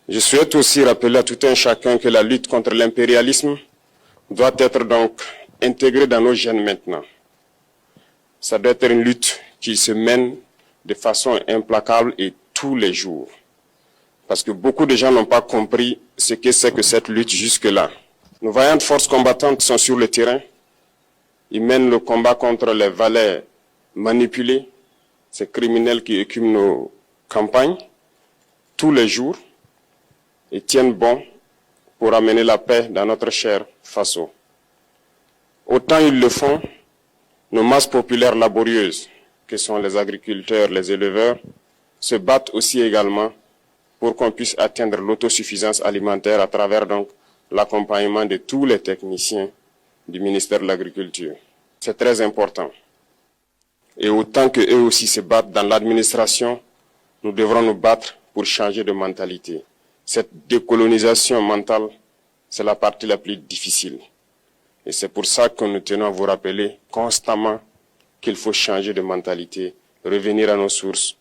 Je souhaite aussi rappeler à tout un chacun que la lutte contre l'impérialisme doit être donc intégrée dans nos gènes maintenant. Ça doit être une lutte qui se mène de façon implacable et tous les jours. Parce que beaucoup de gens n'ont pas compris ce que c'est que cette lutte jusque-là. Nos vaillantes forces combattantes sont sur le terrain. Ils mènent le combat contre les valets manipulés, ces criminels qui écument nos campagnes tous les jours et tiennent bon pour amener la paix dans notre cher Faso. Autant ils le font, nos masses populaires laborieuses, que sont les agriculteurs, les éleveurs, se battent aussi également pour qu'on puisse atteindre l'autosuffisance alimentaire à travers donc l'accompagnement de tous les techniciens du ministère de l'Agriculture. C'est très important. Et autant qu'eux aussi se battent dans l'administration, nous devrons nous battre pour changer de mentalité. Cette décolonisation mentale, c'est la partie la plus difficile. Et c'est pour ça que nous tenons à vous rappeler constamment qu'il faut changer de mentalité, revenir à nos sources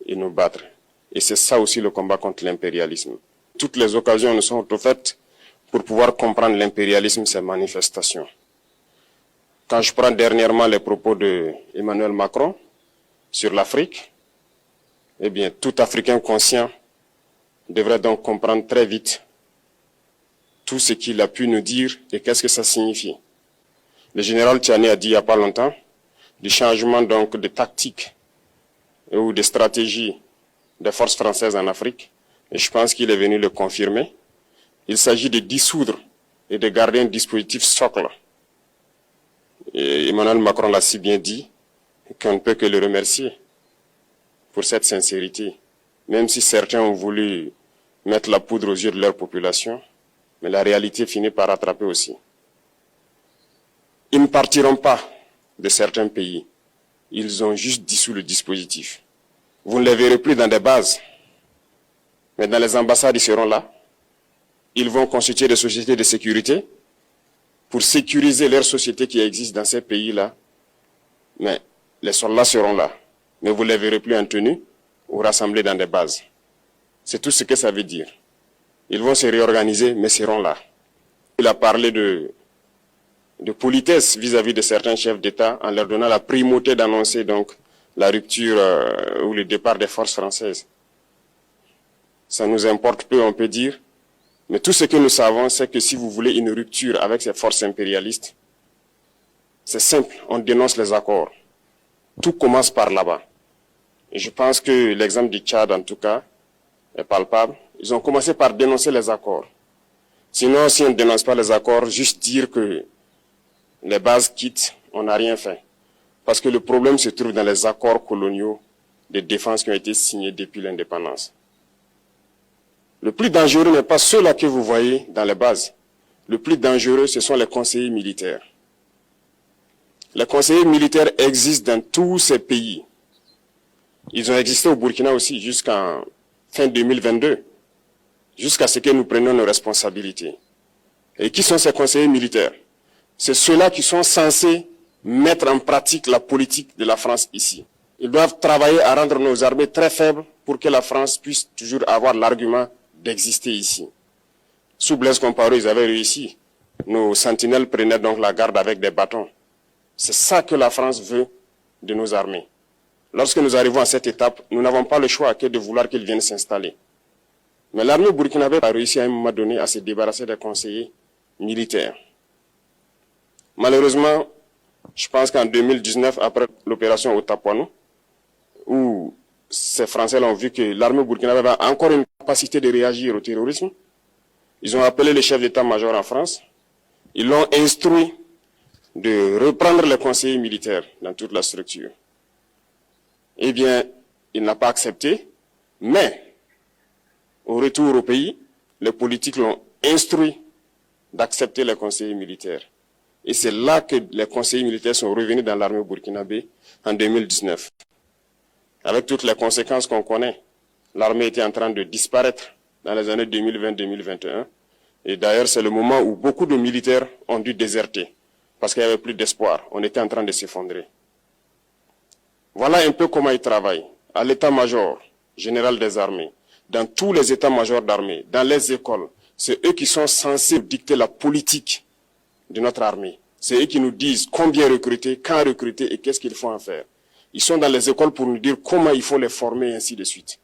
et nous battre. Et c'est ça aussi le combat contre l'impérialisme. Toutes les occasions nous sont offertes pour pouvoir comprendre l'impérialisme, ses manifestations. Quand je prends dernièrement les propos d'Emmanuel Macron sur l'Afrique, eh bien, tout Africain conscient devrait donc comprendre très vite tout ce qu'il a pu nous dire et qu'est-ce que ça signifie. Le général Tiani a dit il n'y a pas longtemps du changement donc de tactique ou de stratégie des forces françaises en Afrique, et je pense qu'il est venu le confirmer. Il s'agit de dissoudre et de garder un dispositif socle. Et Emmanuel Macron l'a si bien dit qu'on ne peut que le remercier pour cette sincérité. Même si certains ont voulu mettre la poudre aux yeux de leur population, mais la réalité finit par rattraper aussi. Ils ne partiront pas de certains pays. Ils ont juste dissous le dispositif. Vous ne les verrez plus dans des bases, mais dans les ambassades, ils seront là. Ils vont constituer des sociétés de sécurité pour sécuriser leurs sociétés qui existent dans ces pays-là. Mais les soldats seront là. Mais vous ne les verrez plus en tenue ou rassemblés dans des bases. C'est tout ce que ça veut dire. Ils vont se réorganiser, mais seront là. Il a parlé de politesse vis-à-vis de certains chefs d'État en leur donnant la primauté d'annoncer donc la rupture ou le départ des forces françaises. Ça nous importe peu, on peut dire. Mais tout ce que nous savons, c'est que si vous voulez une rupture avec ces forces impérialistes, c'est simple, on dénonce les accords. Tout commence par là-bas. Et je pense que l'exemple du Tchad, en tout cas, est palpable. Ils ont commencé par dénoncer les accords. Sinon, si on ne dénonce pas les accords, juste dire que les bases quittent, on n'a rien fait. Parce que le problème se trouve dans les accords coloniaux de défense qui ont été signés depuis l'indépendance. Le plus dangereux n'est pas ceux-là que vous voyez dans les bases. Le plus dangereux, ce sont les conseillers militaires. Les conseillers militaires existent dans tous ces pays. Ils ont existé au Burkina aussi jusqu'en fin 2022, jusqu'à ce que nous prenions nos responsabilités. Et qui sont ces conseillers militaires? C'est ceux-là qui sont censés mettre en pratique la politique de la France ici. Ils doivent travailler à rendre nos armées très faibles pour que la France puisse toujours avoir l'argument d'exister ici. Sous Blaise Compaoré, ils avaient réussi. Nos sentinelles prenaient donc la garde avec des bâtons. C'est ça que la France veut de nos armées. Lorsque nous arrivons à cette étape, nous n'avons pas le choix que de vouloir qu'ils viennent s'installer. Mais l'armée burkinabé a réussi à un moment donné à se débarrasser des conseillers militaires. Malheureusement, je pense qu'en 2019, après l'opération Otapuano, où ces Français ont vu que l'armée burkinabé avait encore une capacité de réagir au terrorisme, ils ont appelé le chef d'état-major en France, ils l'ont instruit de reprendre les conseillers militaires dans toute la structure. Eh bien, il n'a pas accepté, mais au retour au pays, les politiques l'ont instruit d'accepter les conseillers militaires. Et c'est là que les conseillers militaires sont revenus dans l'armée burkinabé en 2019. Avec toutes les conséquences qu'on connaît, l'armée était en train de disparaître dans les années 2020-2021. Et d'ailleurs, c'est le moment où beaucoup de militaires ont dû déserter parce qu'il n'y avait plus d'espoir. On était en train de s'effondrer. Voilà un peu comment ils travaillent. À l'état-major général des armées, dans tous les états-majors d'armée, dans les écoles. C'est eux qui sont censés dicter la politique de notre armée. C'est eux qui nous disent combien recruter, quand recruter et qu'est-ce qu'il faut en faire. Ils sont dans les écoles pour nous dire comment il faut les former et ainsi de suite.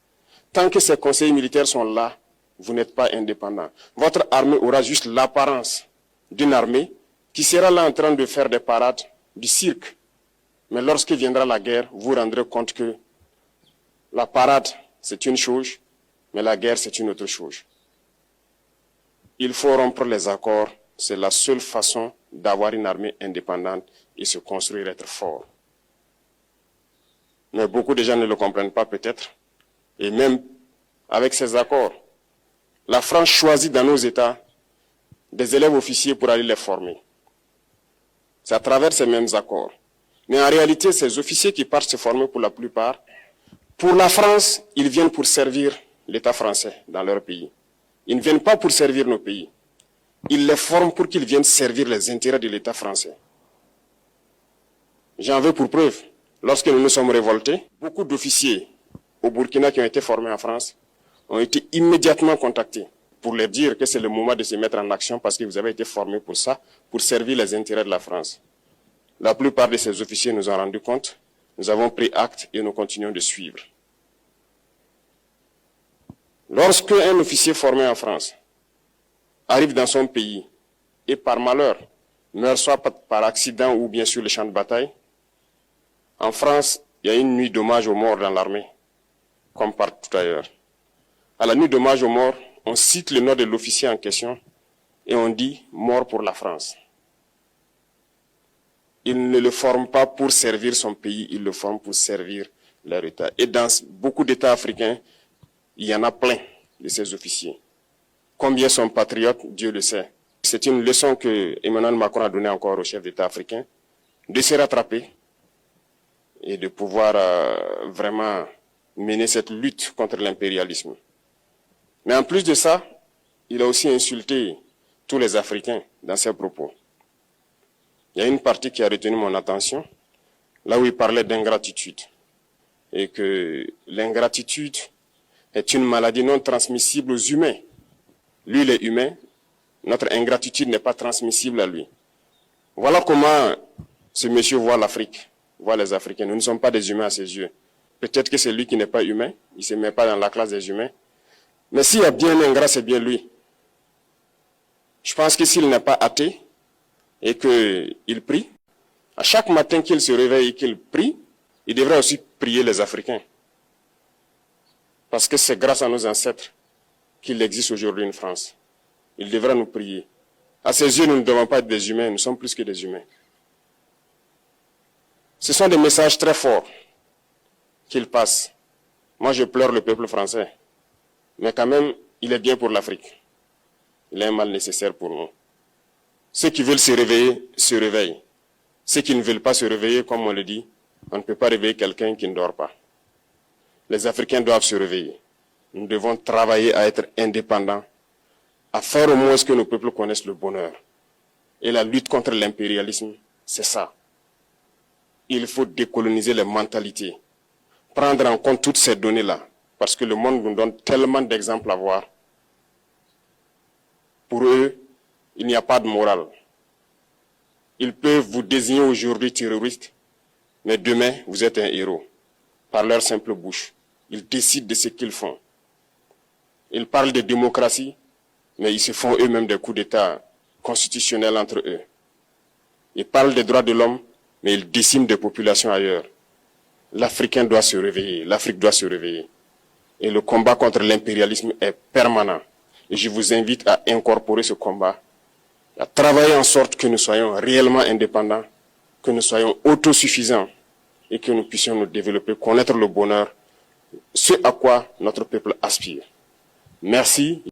Tant que ces conseillers militaires sont là, vous n'êtes pas indépendant. Votre armée aura juste l'apparence d'une armée qui sera là en train de faire des parades, du cirque. Mais lorsque viendra la guerre, vous vous rendrez compte que la parade, c'est une chose, mais la guerre, c'est une autre chose. Il faut rompre les accords. C'est la seule façon d'avoir une armée indépendante et se construire, être fort. Mais beaucoup de gens ne le comprennent pas peut-être. Et même avec ces accords, la France choisit dans nos États des élèves officiers pour aller les former. C'est à travers ces mêmes accords. Mais en réalité, ces officiers qui partent se former pour la plupart, pour la France, ils viennent pour servir l'État français dans leur pays. Ils ne viennent pas pour servir nos pays. Ils les forment pour qu'ils viennent servir les intérêts de l'État français. J'en veux pour preuve. Lorsque nous nous sommes révoltés, beaucoup d'officiers au Burkina qui ont été formés en France ont été immédiatement contactés pour leur dire que c'est le moment de se mettre en action parce que vous avez été formés pour ça, pour servir les intérêts de la France. La plupart de ces officiers nous ont rendu compte, nous avons pris acte et nous continuons de suivre. Lorsque un officier formé en France arrive dans son pays et par malheur meurt soit par accident ou bien sur le champ de bataille, en France, il y a une nuit d'hommage aux morts dans l'armée, comme partout ailleurs. À la nuit d'hommage aux morts, on cite le nom de l'officier en question et on dit « mort pour la France ». Il ne le forme pas pour servir son pays, il le forme pour servir leur État. Et dans beaucoup d'États africains, il y en a plein de ces officiers. Combien sont patriotes, Dieu le sait. C'est une leçon que Emmanuel Macron a donnée encore aux chefs d'État africains, de se rattraper et de pouvoir vraiment mener cette lutte contre l'impérialisme. Mais en plus de ça, il a aussi insulté tous les Africains dans ses propos. Il y a une partie qui a retenu mon attention, là où il parlait d'ingratitude. Et que l'ingratitude est une maladie non transmissible aux humains. Lui, il est humain, notre ingratitude n'est pas transmissible à lui. Voilà comment ce monsieur voit l'Afrique, voit les Africains. Nous ne sommes pas des humains à ses yeux. Peut-être que c'est lui qui n'est pas humain, il ne se met pas dans la classe des humains. Mais s'il y a bien un ingrat, c'est bien lui. Je pense que s'il n'est pas athée et qu'il prie, à chaque matin qu'il se réveille et qu'il prie, il devrait aussi prier les Africains. Parce que c'est grâce à nos ancêtres qu'il existe aujourd'hui une France. Il devrait nous prier. À ses yeux, nous ne devons pas être des humains, nous sommes plus que des humains. Ce sont des messages très forts qu'il passe. Moi, je pleure le peuple français. Mais quand même, il est bien pour l'Afrique. Il est un mal nécessaire pour nous. Ceux qui veulent se réveiller, se réveillent. Ceux qui ne veulent pas se réveiller, comme on le dit, on ne peut pas réveiller quelqu'un qui ne dort pas. Les Africains doivent se réveiller. Nous devons travailler à être indépendants, à faire au moins ce que nos peuples connaissent le bonheur. Et la lutte contre l'impérialisme, c'est ça. Il faut décoloniser les mentalités, prendre en compte toutes ces données-là, parce que le monde nous donne tellement d'exemples à voir. Pour eux, il n'y a pas de morale. Ils peuvent vous désigner aujourd'hui terroriste, mais demain, vous êtes un héros, par leur simple bouche. Ils décident de ce qu'ils font. Ils parlent de démocratie, mais ils se font eux-mêmes des coups d'État constitutionnels entre eux. Ils parlent des droits de l'homme, mais ils déciment des populations ailleurs. L'Africain doit se réveiller, l'Afrique doit se réveiller. Et le combat contre l'impérialisme est permanent. Et je vous invite à incorporer ce combat, à travailler en sorte que nous soyons réellement indépendants, que nous soyons autosuffisants et que nous puissions nous développer, connaître le bonheur, ce à quoi notre peuple aspire. Merci.